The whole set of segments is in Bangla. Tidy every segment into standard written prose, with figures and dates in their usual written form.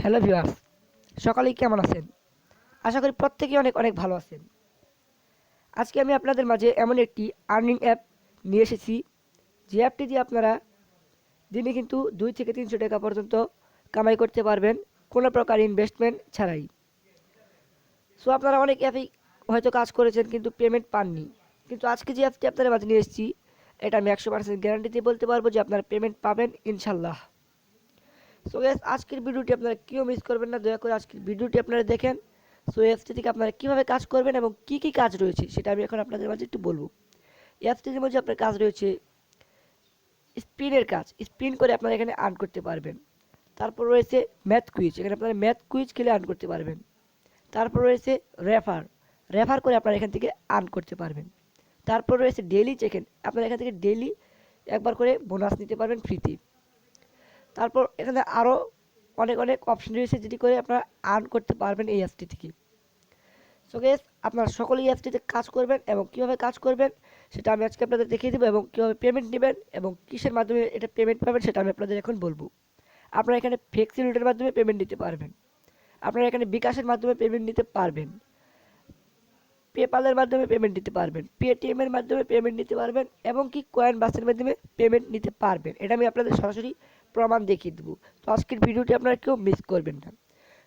হ্যালো ভিউয়ার্স, সকলেই কেমন আছেন? আশা করি প্রত্যেকেই অনেক অনেক ভালো আছেন। আজকে আমি আপনাদের মাঝে এমন একটি আর্নিং অ্যাপ নিয়ে এসেছি, যে অ্যাপটি দিয়ে আপনারা দিনে কিন্তু 2 থেকে 300 টাকা পর্যন্ত কামাই করতে পারবেন কোনো প্রকার ইনভেস্টমেন্ট ছাড়াই। সো আপনারা অনেক অ্যাপেই হয়তো কাজ করেছেন কিন্তু পেমেন্ট পাননি। কিন্তু আজকে যে অ্যাপটি আপনাদের মাঝে নিয়ে এসেছি, এটা আমি 100% গ্যারান্টি দিয়ে বলতে পারবো যে আপনারা পেমেন্ট পাবেন ইনশাল্লাহ। সো গাইস, আজকের ভিডিওটি আপনারা কেউ মিস করবেন না, দয়া করে আজকের ভিডিওটি আপনারা দেখেন। সো অ্যাপসটি থেকে আপনারা কীভাবে কাজ করবেন এবং কী কী কাজ রয়েছে সেটা আমি এখন আপনাদের মাঝে একটু বলবো। অ্যাপসটির মধ্যে আপনার কাজ রয়েছে স্পিনের কাজ, স্পিন করে আপনারা এখানে আর্ন করতে পারবেন। তারপর রয়েছে ম্যাথ কুইজ, এখানে আপনারা ম্যাথ কুইজ খেলে আর্ন করতে পারবেন। তারপর রয়েছে রেফার, রেফার করে আপনারা এখান থেকে আর্ন করতে পারবেন। তারপর রয়েছে ডেইলি চেক-ইন, আপনারা এখান থেকে ডেইলি একবার করে বোনাস নিতে পারবেন ফ্রিতে। তারপর এখানে আরও অনেক অনেক অপশন রয়েছে যেটি করে আপনারা আর্ন করতে পারবেন এই অ্যাপসটি থেকে। সো গাইস, আপনারা সকলেই অ্যাপসটিতে কাজ করবেন এবং কীভাবে কাজ করবেন সেটা আমি আজকে আপনাদের দেখিয়ে দেবো, এবং কীভাবে পেমেন্ট নেবেন এবং কিসের মাধ্যমে এটা পেমেন্ট পাবেন সেটা আমি আপনাদের এখন বলবো। আপনারা এখানে ফ্লেক্সি লুটের মাধ্যমে পেমেন্ট নিতে পারবেন, আপনারা এখানে বিকাশের মাধ্যমে পেমেন্ট নিতে পারবেন, পেপালের মাধ্যমে পেমেন্ট নিতে পারবেন, পেটিএমের মাধ্যমে পেমেন্ট নিতে পারবেন এবং কি কয়েন বাসের মাধ্যমে পেমেন্ট নিতে পারবেন। এটা আমি আপনাদের সরাসরি প্রমাণ দেখিয়ে দেবো। তো আজকের ভিডিওটি আপনারা কেউ মিস করবেন না।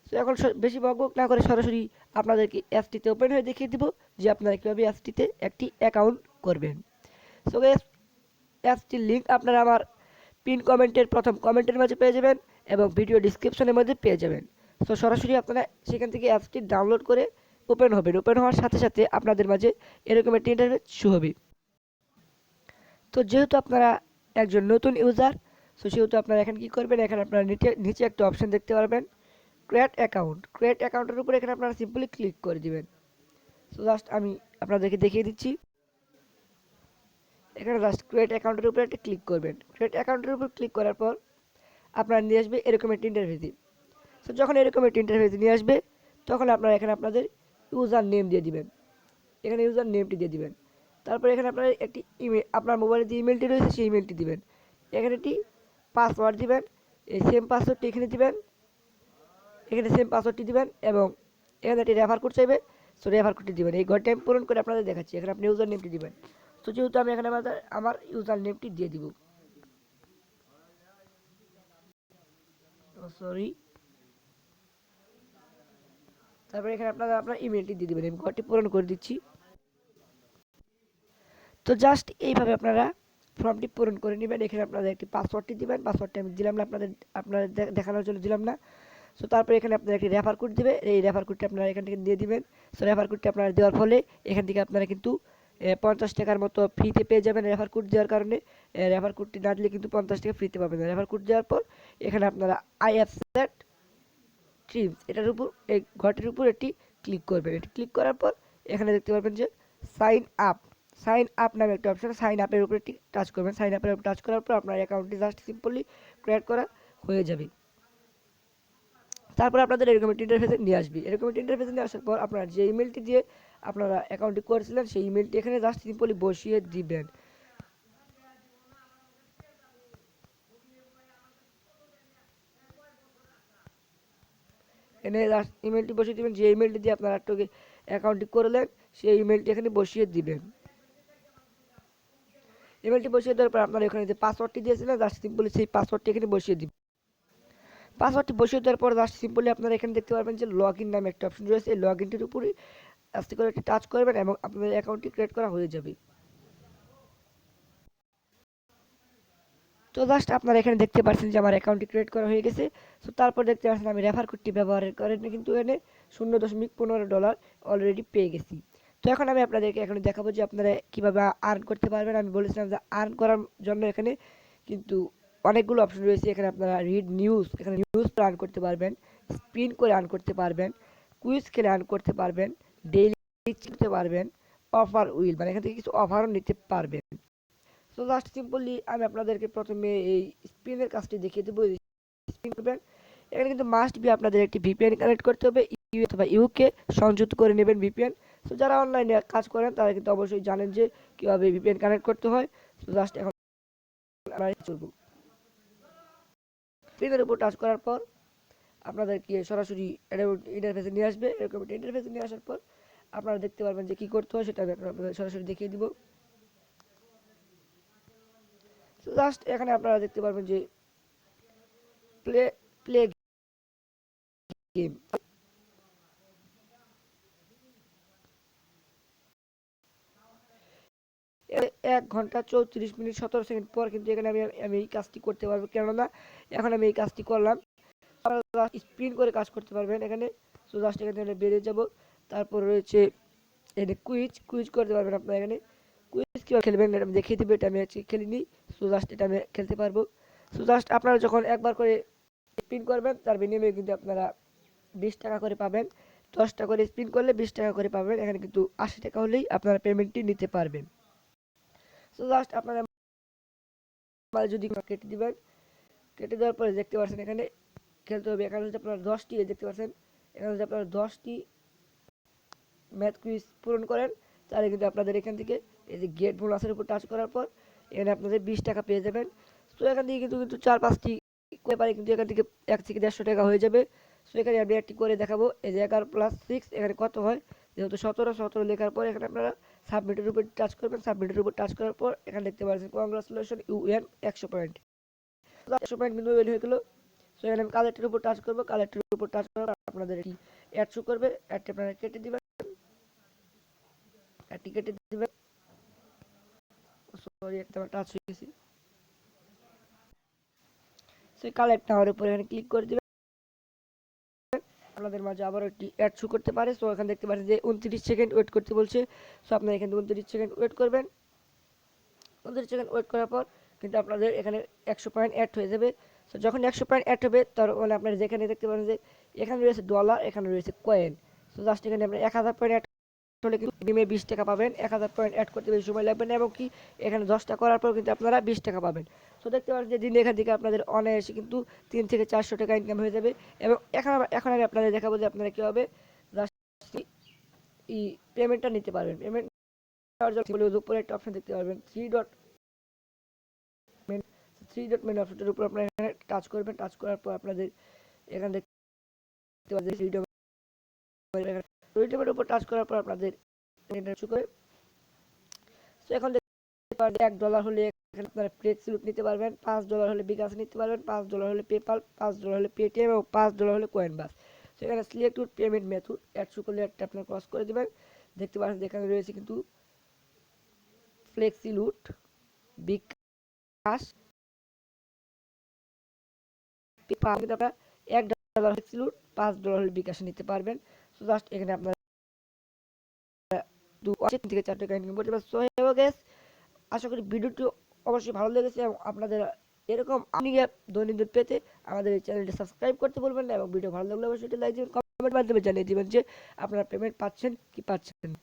তো এখন বেশি বকবক না করে সরাসরি আপনাদেরকে অ্যাপসটিতে ওপেন হয়ে দেখিয়ে দেবো যে আপনারা কীভাবে অ্যাপসটিতে একটি অ্যাকাউন্ট করবেন। সো গাইস, অ্যাপসটির লিঙ্ক আপনারা আমার পিন কমেন্টের প্রথম কমেন্টের মাঝে পেয়ে যাবেন এবং ভিডিও ডিসক্রিপশনের মধ্যে পেয়ে যাবেন। সো সরাসরি আপনারা সেখান থেকে অ্যাপসটি ডাউনলোড করে ওপেন হবেন। ওপেন হওয়ার সাথে সাথে আপনাদের মাঝে এরকম একটি ইন্টারফেস শো হবে। তো যেহেতু আপনারা একজন নতুন ইউজার, সো সেহেতু আপনারা এখানে কী করবেন, এখানে আপনারা নিচে একটা অপশন দেখতে পারবেন ক্রিয়েট অ্যাকাউন্ট। ক্রিয়েট অ্যাকাউন্টের উপরে এখানে আপনারা সিম্পলি ক্লিক করে দিবেন। সো জাস্ট আমি আপনাদেরকে দেখিয়ে দিচ্ছি। এখানে জাস্ট ক্রিয়েট অ্যাকাউন্টের উপরে একটা ক্লিক করবেন। ক্রিয়েট অ্যাকাউন্টের উপর ক্লিক করার পর আপনারা নিয়ে আসবে এরকম একটি ইন্টারফেসে। সো যখন এরকম একটি ইন্টারফেসে নিয়ে আসবে, তখন আপনারা এখানে আপনাদের ইউজার নেম দিয়ে দিবেন, এখানে ইউজার নেমটি দিয়ে দিবেন। তারপর এখানে আপনার একটি ইমেল, আপনার মোবাইলে যে ইমেলটি রয়েছে সেই ইমেলটি দিবেন। এখানে একটি পাসওয়ার্ড দিবেন, এই সেম পাসওয়ার্ডটি এখানে দিবেন, এখানে সেম পাসওয়ার্ডটি দিবেন এবং এখানে একটি রেফার কোড চাইবে। সো রেফার কোডটি দিবেন। এই ঘরটি আমি পূরণ করে আপনাদের দেখাচ্ছি। এখানে আপনি ইউজার নেমটি দিবেন। তো যেহেতু আমি এখানে আমার ইউজার নেমটি দিয়ে দিব, সরি। তারপরে এখানে আপনারা আপনার ইমেলটি দিয়ে দেবেন। আমি ঘরটি পূরণ করে দিচ্ছি। তো জাস্ট এইভাবে আপনারা ফর্মটি পূরণ করে নেবেন। এখানে আপনারা একটি পাসওয়ার্ডটি দিবেন, পাসওয়ার্ডটি আমি দিলাম না, আপনাদের দেখানোর জন্য দিলাম না। সো তারপরে এখানে আপনারা একটি রেফার কোড দিবে, এই রেফার কোডটি আপনারা এখান থেকে দিয়ে দিবেন। সো রেফার কোডটি আপনারা দেওয়ার ফলে এখান থেকে আপনারা কিন্তু 50 টাকার মতো ফ্রিতে পেয়ে যাবেন। রেফার কোড দেওয়ার কারণে রেফার কোডটি না দিলে কিন্তু 50 টাকা ফ্রিতে পাবেন না। রেফার কোড দেওয়ার পর এখানে আপনারা আই অ্যাপ সেট ট্রিমস, এটার উপর এই ঘরটির উপর একটি ক্লিক করবেন। এটি ক্লিক করার পর এখানে দেখতে পারবেন যে সাইন আপ, সাইন আপ নামে একটা অপশন, সাইন আপের উপরে একটি টাচ করবেন। সাইন আপের উপর টাচ করার পর আপনার অ্যাকাউন্টটি জাস্ট সিম্পলি ক্রিয়েট করা হয়ে যাবে। তারপর আপনাদের এরকম একটি ইন্টারফেসে নিয়ে আসবে। এরকম একটি ইন্টারফেসে নিয়ে আসার পর আপনারা যে ইমেলটি দিয়ে আপনারা অ্যাকাউন্টটি করেছিলেন সেই ইমেলটি এখানে জাস্ট সিম্পলি বসিয়ে দিবেন। এখানে জাস্ট ইমেলটি বসিয়ে দিবেন, যে ইমেলটি দিয়ে আপনারা অ্যাকাউন্টটি করলেন সেই ইমেলটি এখানে বসিয়ে দিবেন। ইমেলটি বসিয়ে দেওয়ার পর আপনারা এখানে যে পাসওয়ার্ডটি দিয়েছিলেন জাস্ট সিম্পলি সেই পাসওয়ার্ডটি এখানে বসিয়ে দিবেন। পাসওয়ার্ডটি বসিয়ে দেওয়ার পর জাস্ট সিম্পলি আপনারা এখানে দেখতে পারবেন যে লগ ইন নামে একটা অপশন রয়েছে। এই লগ ইনটির উপরে আস্তে করে একটি টাচ করবেন এবং আপনাদের অ্যাকাউন্টটি ক্রিয়েট করা হয়ে যাবে। তো জাস্ট আপনারা এখানে দেখতে পাচ্ছেন যে আমার অ্যাকাউন্টটি ক্রিয়েট করা হয়ে গেছে। সো তারপর দেখতে পাচ্ছেন আমি রেফার কোডটি ব্যবহারের কারণে কিন্তু এখানে $0.15 অলরেডি পেয়ে গেছি। তো এখন আমি আপনাদেরকে এখন দেখাবো যে আপনারা কীভাবে আর্ন করতে পারবেন। আমি বলেছিলাম যে আর্ন করার জন্য এখানে কিন্তু অনেকগুলো অপশন রয়েছে। এখানে আপনারা রিড নিউজ, এখানে নিউজ আর্ন করতে পারবেন, স্পিন করে আর্ন করতে পারবেন, কুইজ খেলে আর্ন করতে পারবেন, ডেইলি করতে পারবেন, অফার উইল মানে এখান থেকে কিছু অফারও নিতে পারবেন। সো জাস্ট সিম্পলি আমি আপনাদেরকে প্রথমে এই স্পিনের কাজটি দেখিয়ে দেবো। স্পিন করবেন, এখানে কিন্তু মাস্ট বি আপনাদের একটি ভিপিএন কানেক্ট করতে হবে, ইউ অথবা ইউকে সংযুক্ত করে নেবেন ভিপিএন। সো যারা অনলাইনে কাজ করেন তারা কিন্তু অবশ্যই জানেন যে কীভাবে ভিপিএন কানেক্ট করতে হয়। সো জাস্ট এখন আমরা চলবো। স্পিনের উপর টাচ করার পর আপনাদেরকে সরাসরি ইন্টারফেসে নিয়ে আসবে। এরকম একটা ইন্টারফেসে নিয়ে আসার পর আপনারা দেখতে পারবেন যে কী করতে হয়, সেটা আমি আপনাদের সরাসরি দেখিয়ে দিব। তো জাস্ট এখানে আপনারা দেখতে পারবেন যে প্লে প্লে গেম। 1 ঘন্টা 34 মিনিট 17 সেকেন্ড পর কিন্তু এখানে আমি এই কাজটি করতে পারবো, কেননা এখন আমি এই কাজটি করলাম। আপনারা স্পিন করে কাজ করতে পারবেন এখানে। সো জাস্ট এখান থেকে বেরিয়ে যাব। তারপর রয়েছে এখানে কুইজ করতে পারবেন আপনারা এখানে। কুইজ কীভাবে খেলবেন এটা আমি দেখিয়ে দেবো, এটা আমি আজকে খেলিনি। সো জাস্ট এটা আমি খেলতে পারবো। সো জাস্ট আপনারা যখন একবার করে স্পিন করবেন তার বিনিময়ে কিন্তু আপনারা 20 টাকা করে পাবেন। 10টা করে স্পিন করলে 20 টাকা করে পাবেন। এখানে কিন্তু 80 টাকা হলেই আপনারা পেমেন্টটি নিতে পারবেন। সো জাস্ট আপনারা যদি কেটে দিবেন, কেটে দেওয়ার পরে দেখতে পাচ্ছেন এখানে খেলতে হবে। এখানে যদি আপনারা 10টি দেখতে পাচ্ছেন, এখানে যদি আপনারা 10টি ম্যাথ কুইজ পূরণ করেন তাহলে কিন্তু আপনাদের এখান থেকে এই যে গেট বোনাসের উপর টাচ করার পর এখানে আপনাদের 20 টাকা পেয়ে যাবেন। সো এখান থেকে কিন্তু 4-5টি করে পারে কিন্তু এখান থেকে 1 থেকে 150 টাকা হয়ে যাবে। সো এখানে আমি একটি করে দেখাবো। এই যে 11+6 এখানে কত হয়, যেহেতু 17 লেখার পর এখানে আপনারা সাবমিটের উপর টাচ করবেন। সাবমিটের উপর টাচ করার পর এখানে দেখতে পাচ্ছেন congratulation you win 100 point. 100 point কিন্তু ওয়েল হয়ে গেল। সো এখানে আমি কালেক্টের উপর টাচ করবো। কালেক্টের উপর টাচ করার পর আপনাদের এটি অ্যাড শো করবে। অ্যাডটি আপনারা কেটে দিবেন, অ্যাডটি কেটে দিবেন। সরি, একটা টাচ হয়ে গেছি। সো কালেক্ট নাওয়ার উপর এখানে ক্লিক করে দিবেন। আপনাদের মাঝে আবার একটি অ্যাড শো করতে পারে। সো এখানে দেখতে পাচ্ছেন যে 29 সেকেন্ড ওয়েট করতে বলছে। সো আপনারা এখানে 29 সেকেন্ড ওয়েট করবেন। 29 সেকেন্ড ওয়েট করার পর কিন্তু আপনাদের এখানে 100 পয়েন্ট অ্যাড হয়ে যাবে। সো যখন 100 পয়েন্ট অ্যাড হবে তার মানে আপনারা যেখানে দেখতে পারেন যে এখানে রয়েছে ডলার, এখানে রয়েছে কয়েন। সো জাস্ট এখানে আপনারা 1000 পয়েন্ট অ্যাড হলে কিন্তু মিনিমাম 20 টাকা পাবেন। 1000 পয়েন্ট অ্যাড করতে বেশি সময় লাগবে না, এবং কি এখানে 10টা করার পর কিন্তু আপনারা 20 টাকা পাবেন। সো দেখতে পাচ্ছেন যে দিনে এখান থেকে আপনাদের অনায়াসে কিন্তু 3 থেকে 400 টাকা ইনকাম হয়ে যাবে। এবং এখন আমি আপনাদের দেখাবো যে আপনারা কীভাবে জাস্ট এই পেমেন্টটা নিতে পারবেন। পেমেন্ট নেওয়ার জন্য উপরে একটা অপশন দেখতে পারবেন, থ্রি ডট মেন অপশনটার উপর আপনারা এখানে টাচ করবেন। টাচ করার পর আপনাদের এখানে দেখতে পাচ্ছেন রিডমের উপর টাচ করার পর আপনাদের শুরু করে। সো এখন দেখতে পারেন $1 হলে এখানে আপনারা ফ্লেক্সিলুট নিতে পারবেন, $5 হলে বিকাশ নিতে পারবেন, $5 হলে পেপাল, $5 হলে পেটিএম এবং $5 হলে কয়েনবাস। সেখানে select payment method add show করলে একটা আপনারা ক্রস করে দেবেন। দেখতে পাচ্ছেন এখানে রয়েছে কিন্তু ফ্লেক্সিলুট, বিকাশ, পেপাল। কিন্তু আপনারা $1 ফ্লেক্সিলুট, $5 হলে বিকাশ নিতে পারবেন। সো জাস্ট এখানে আপনারা 3 থেকে 4 টাকা ইনকাম করতে পারবেন। সো গাইস, আশা করি ভিডিওটি অবশ্যই ভালো লেগেছে, এবং আপনাদের এরকম আর্নিং অ্যাপ দৈনন্দিন পেতে আমাদের এই চ্যানেলটি সাবস্ক্রাইব করতে ভুলবেন না, এবং ভিডিও ভালো লাগলে অবশ্যই লাইক দিবেন, কমেন্ট মাধ্যমে জানিয়ে দিবেন যে আপনারা পেমেন্ট পাচ্ছেন কি পাচ্ছেন না।